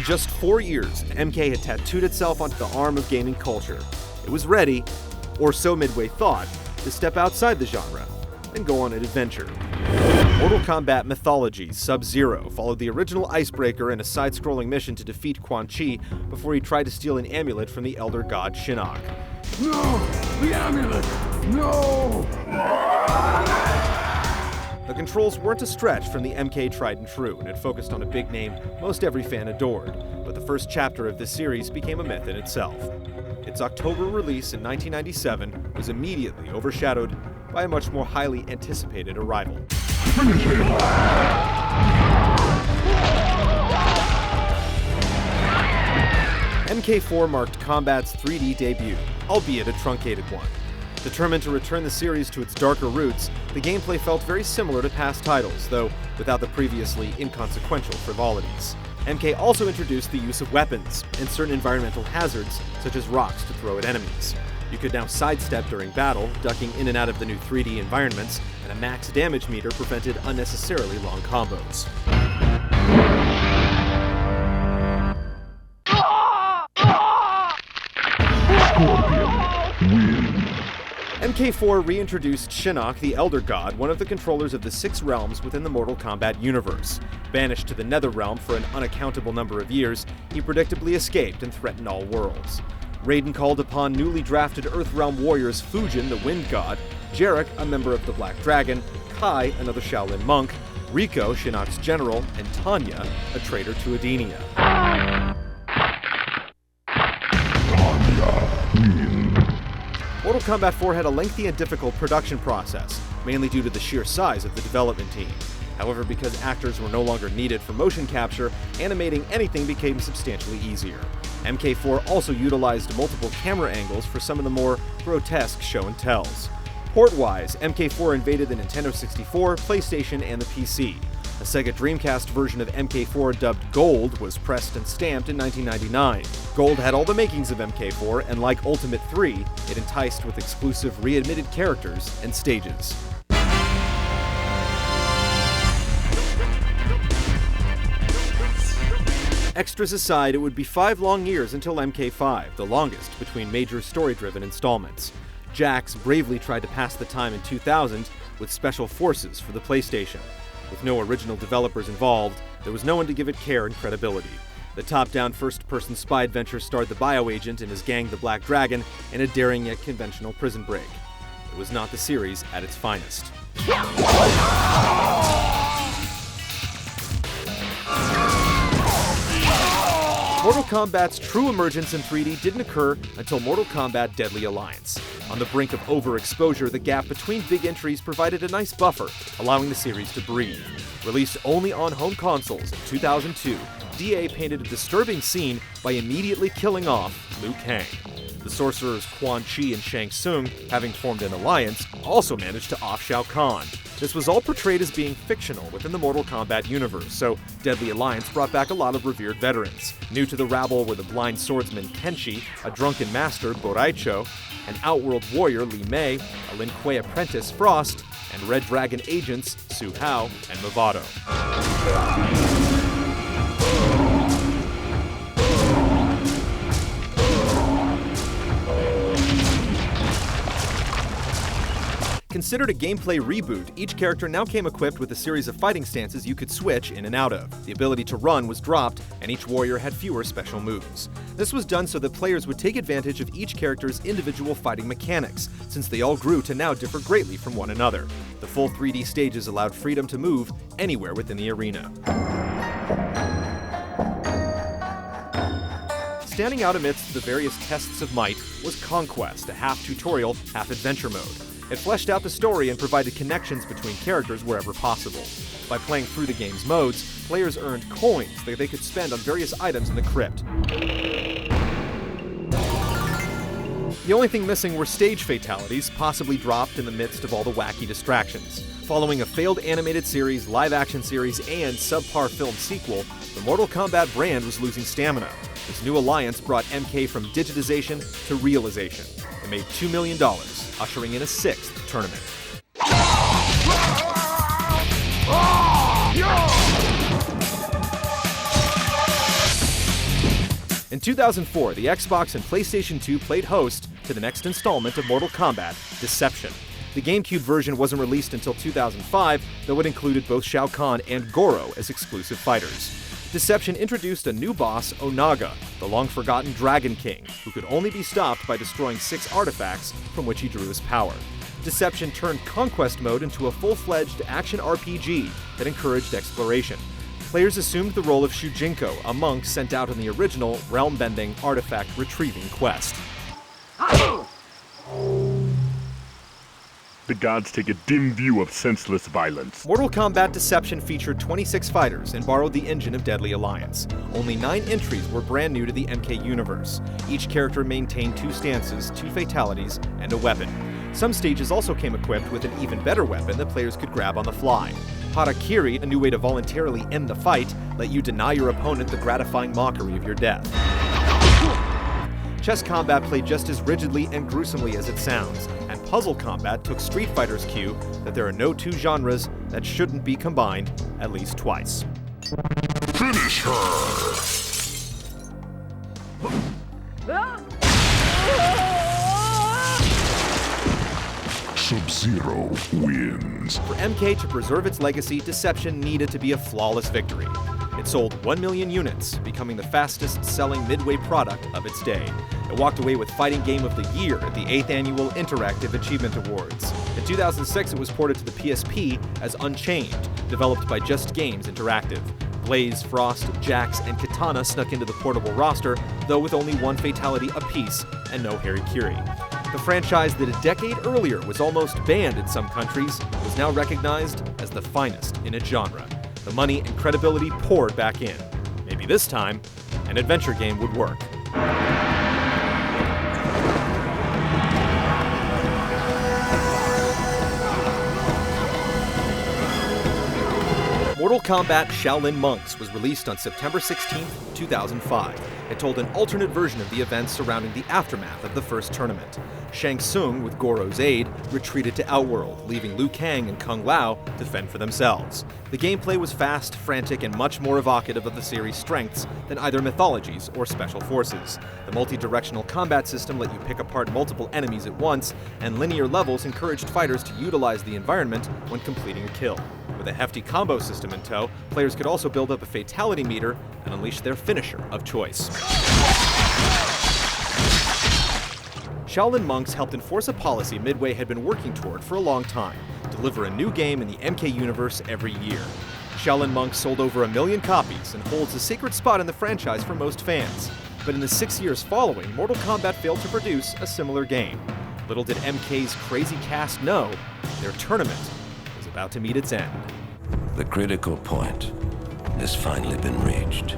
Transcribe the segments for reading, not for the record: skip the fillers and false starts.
In just 4 years, MK had tattooed itself onto the arm of gaming culture. It was ready, or so Midway thought, to step outside the genre and go on an adventure. Mortal Kombat Mythology Sub-Zero followed the original Icebreaker in a side-scrolling mission to defeat Quan Chi before he tried to steal an amulet from the Elder God Shinnok. No! The amulet! No! The controls weren't a stretch from the MK tried and true, and it focused on a big name most every fan adored, but the first chapter of this series became a myth in itself. Its October release in 1997 was immediately overshadowed by a much more highly anticipated arrival. MK4 marked Kombat's 3D debut, albeit a truncated one. Determined to return the series to its darker roots, the gameplay felt very similar to past titles, though without the previously inconsequential frivolities. MK also introduced the use of weapons and certain environmental hazards, such as rocks to throw at enemies. You could now sidestep during battle, ducking in and out of the new 3D environments, and a max damage meter prevented unnecessarily long combos. MK4 reintroduced Shinnok, the Elder God, one of the controllers of the 6 realms within the Mortal Kombat universe. Banished to the Nether Realm for an unaccountable number of years, he predictably escaped and threatened all worlds. Raiden called upon newly drafted Earthrealm warriors Fujin, the Wind God, Jarek, a member of the Black Dragon, Kai, another Shaolin monk, Rico, Shinnok's general, and Tanya, a traitor to Edenia. Mortal Kombat 4 had a lengthy and difficult production process, mainly due to the sheer size of the development team. However, because actors were no longer needed for motion capture, animating anything became substantially easier. MK4 also utilized multiple camera angles for some of the more grotesque show and tells. Port-wise, MK4 invaded the Nintendo 64, PlayStation, and the PC. A Sega Dreamcast version of MK4 dubbed Gold was pressed and stamped in 1999. Gold had all the makings of MK4, and like Ultimate 3, it enticed with exclusive readmitted characters and stages. Extras aside, it would be 5 long years until MK5, the longest between major story-driven installments. Jax bravely tried to pass the time in 2000 with Special Forces for the PlayStation. With no original developers involved, there was no one to give it care and credibility. The top-down first-person spy adventure starred the bioagent and his gang the Black Dragon in a daring yet conventional prison break. It was not the series at its finest. Mortal Kombat's true emergence in 3D didn't occur until Mortal Kombat Deadly Alliance. On the brink of overexposure, the gap between big entries provided a nice buffer, allowing the series to breathe. Released only on home consoles in 2002, DA painted a disturbing scene by immediately killing off Liu Kang. The sorcerers Quan Chi and Shang Tsung, having formed an alliance, also managed to off Shao Kahn. This was all portrayed as being fictional within the Mortal Kombat universe, so Deadly Alliance brought back a lot of revered veterans. New to the rabble were the blind swordsman Kenshi, a drunken master Boraicho, an outworld warrior Li Mei, a Lin Kuei apprentice Frost, and Red Dragon agents Su Hao and Movado. Considered a gameplay reboot, each character now came equipped with a series of fighting stances you could switch in and out of. The ability to run was dropped, and each warrior had fewer special moves. This was done so that players would take advantage of each character's individual fighting mechanics, since they all grew to now differ greatly from one another. The full 3D stages allowed freedom to move anywhere within the arena. Standing out amidst the various tests of might was Conquest, a half-tutorial, half-adventure mode. It fleshed out the story and provided connections between characters wherever possible. By playing through the game's modes, players earned coins that they could spend on various items in the crypt. The only thing missing were stage fatalities, possibly dropped in the midst of all the wacky distractions. Following a failed animated series, live-action series, and subpar film sequel, the Mortal Kombat brand was losing stamina. This new alliance brought MK from digitization to realization. It made $2 million, ushering in a 6th tournament. 2004, the Xbox and PlayStation 2 played host to the next installment of Mortal Kombat, Deception. The GameCube version wasn't released until 2005, though it included both Shao Kahn and Goro as exclusive fighters. Deception introduced a new boss, Onaga, the long-forgotten Dragon King, who could only be stopped by destroying 6 artifacts from which he drew his power. Deception turned Conquest Mode into a full-fledged action RPG that encouraged exploration. Players assumed the role of Shujinko, a monk sent out on the original realm-bending, artifact-retrieving quest. The gods take a dim view of senseless violence. Mortal Kombat Deception featured 26 fighters and borrowed the engine of Deadly Alliance. Only 9 entries were brand new to the MK universe. Each character maintained 2 stances, 2 fatalities, and a weapon. Some stages also came equipped with an even better weapon that players could grab on the fly. Harakiri, a new way to voluntarily end the fight, let you deny your opponent the gratifying mockery of your death. Chess combat played just as rigidly and gruesomely as it sounds, and puzzle combat took Street Fighter's cue that there are no 2 genres that shouldn't be combined at least twice. Finish her! Sub-Zero wins. For MK to preserve its legacy, Deception needed to be a flawless victory. It sold 1 million units, becoming the fastest-selling midway product of its day. It walked away with Fighting Game of the Year at the 8th Annual Interactive Achievement Awards. In 2006, it was ported to the PSP as Unchained, developed by Just Games Interactive. Blaze, Frost, Jax, and Kitana snuck into the portable roster, though with only 1 fatality apiece and no Harikiri. The franchise that a decade earlier was almost banned in some countries was now recognized as the finest in its genre. The money and credibility poured back in. Maybe this time, an adventure game would work. Mortal Kombat Shaolin Monks was released on September 16, 2005. It told an alternate version of the events surrounding the aftermath of the first tournament. Shang Tsung, with Goro's aid, retreated to Outworld, leaving Liu Kang and Kung Lao to fend for themselves. The gameplay was fast, frantic, and much more evocative of the series' strengths than either mythologies or special forces. The multi-directional combat system let you pick apart multiple enemies at once, and linear levels encouraged fighters to utilize the environment when completing a kill. With a hefty combo system in tow, players could also build up a fatality meter and unleash their finisher of choice. Shaolin Monks helped enforce a policy Midway had been working toward for a long time: deliver a new game in the MK universe every year. Shaolin Monks sold over 1 million copies and holds a sacred spot in the franchise for most fans. But in the 6 years following, Mortal Kombat failed to produce a similar game. Little did MK's crazy cast know, their tournament was about to meet its end. The critical point has finally been reached.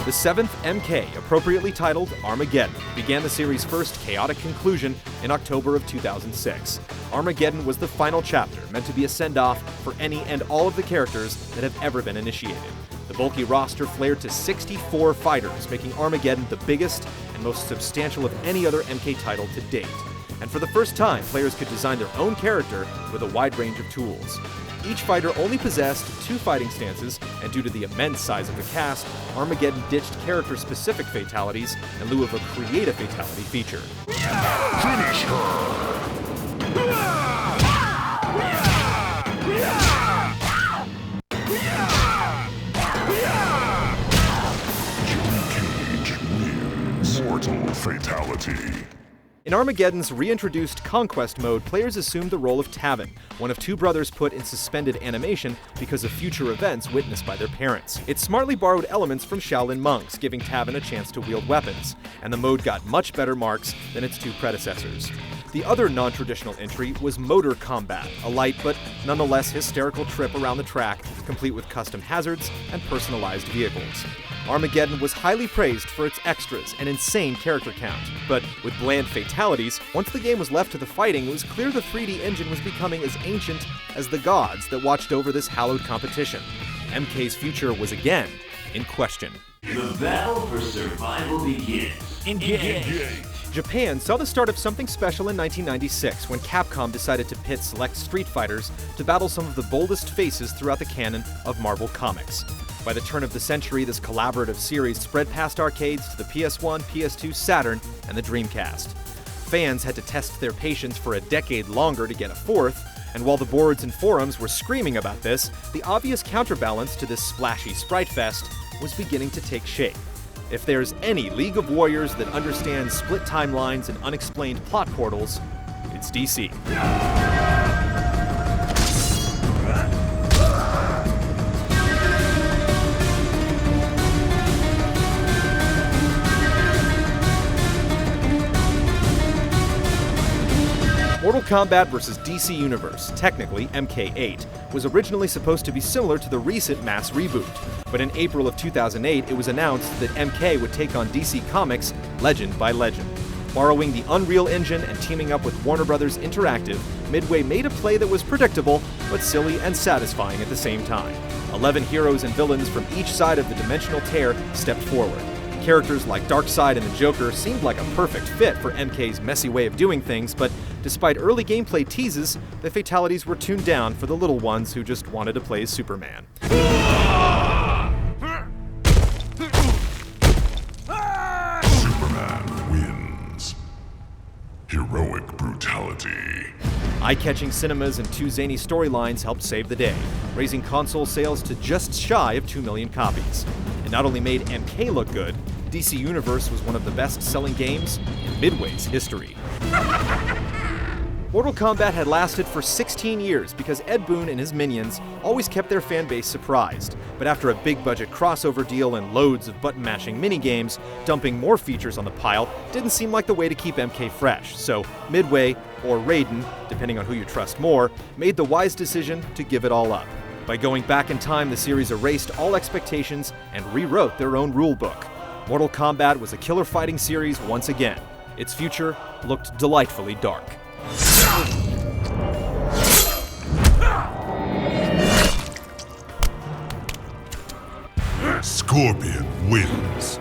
The 7th MK, appropriately titled Armageddon, began the series' first chaotic conclusion in October of 2006. Armageddon was the final chapter, meant to be a send-off for any and all of the characters that have ever been initiated. The bulky roster flared to 64 fighters, making Armageddon the biggest and most substantial of any other MK title to date. And for the first time, players could design their own character with a wide range of tools. Each fighter only possessed 2 fighting stances, and due to the immense size of the cast, Armageddon ditched character-specific fatalities in lieu of a creative fatality feature. Finish her! Johnny Cage wins. Mortal fatality. In Armageddon's reintroduced Conquest mode, players assumed the role of Taven, one of 2 brothers put in suspended animation because of future events witnessed by their parents. It smartly borrowed elements from Shaolin Monks, giving Taven a chance to wield weapons, and the mode got much better marks than its 2 predecessors. The other non-traditional entry was Motor Combat, a light but nonetheless hysterical trip around the track, complete with custom hazards and personalized vehicles. Armageddon was highly praised for its extras and insane character count, but with bland fatalities, once the game was left to the fighting, it was clear the 3D engine was becoming as ancient as the gods that watched over this hallowed competition. MK's future was again in question. The battle for survival begins. Engage. Japan saw the start of something special in 1996 when Capcom decided to pit select Street Fighters to battle some of the boldest faces throughout the canon of Marvel Comics. By the turn of the century, this collaborative series spread past arcades to the PS1, PS2, Saturn, and the Dreamcast. Fans had to test their patience for a decade longer to get a fourth, and while the boards and forums were screaming about this, the obvious counterbalance to this splashy sprite fest was beginning to take shape. If there's any League of Warriors that understands split timelines and unexplained plot portals, it's DC. Mortal Kombat vs. DC Universe, technically MK8, was originally supposed to be similar to the recent mass reboot, but in April of 2008 it was announced that MK would take on DC Comics legend by legend. Borrowing the Unreal Engine and teaming up with Warner Bros. Interactive, Midway made a play that was predictable, but silly and satisfying at the same time. 11 heroes and villains from each side of the dimensional tear stepped forward. Characters like Darkseid and the Joker seemed like a perfect fit for MK's messy way of doing things, but despite early gameplay teases, the fatalities were tuned down for the little ones who just wanted to play as Superman. Superman wins. Heroic brutality. Eye-catching cinemas and two zany storylines helped save the day, raising console sales to just shy of 2 million copies. It not only made MK look good, DC Universe was one of the best-selling games in Midway's history. Mortal Kombat had lasted for 16 years because Ed Boon and his minions always kept their fanbase surprised. But after a big-budget crossover deal and loads of button-mashing minigames, dumping more features on the pile didn't seem like the way to keep MK fresh. So Midway, or Raiden, depending on who you trust more, made the wise decision to give it all up. By going back in time, the series erased all expectations and rewrote their own rulebook. Mortal Kombat was a killer fighting series once again. Its future looked delightfully dark. Scorpion wins.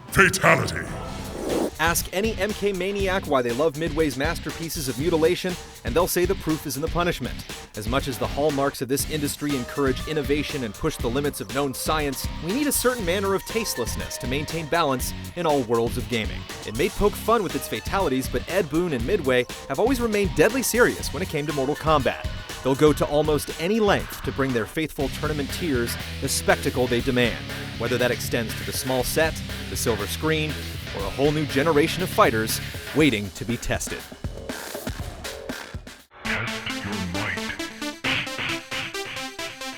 Fatality. Ask any MK maniac why they love Midway's masterpieces of mutilation, and they'll say the proof is in the punishment. As much as the hallmarks of this industry encourage innovation and push the limits of known science, we need a certain manner of tastelessness to maintain balance in all worlds of gaming. It may poke fun with its fatalities, but Ed Boon and Midway have always remained deadly serious when it came to Mortal Kombat. They'll go to almost any length to bring their faithful tournamenteers the spectacle they demand, whether that extends to the small set, the silver screen, or a whole new generation of fighters waiting to be tested. Test your might.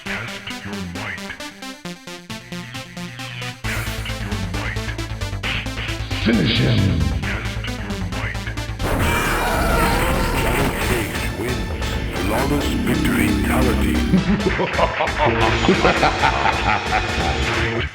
Test your might. Test your might. Finish him. Test your might. Cage wins. Flawless fatality. Excellent.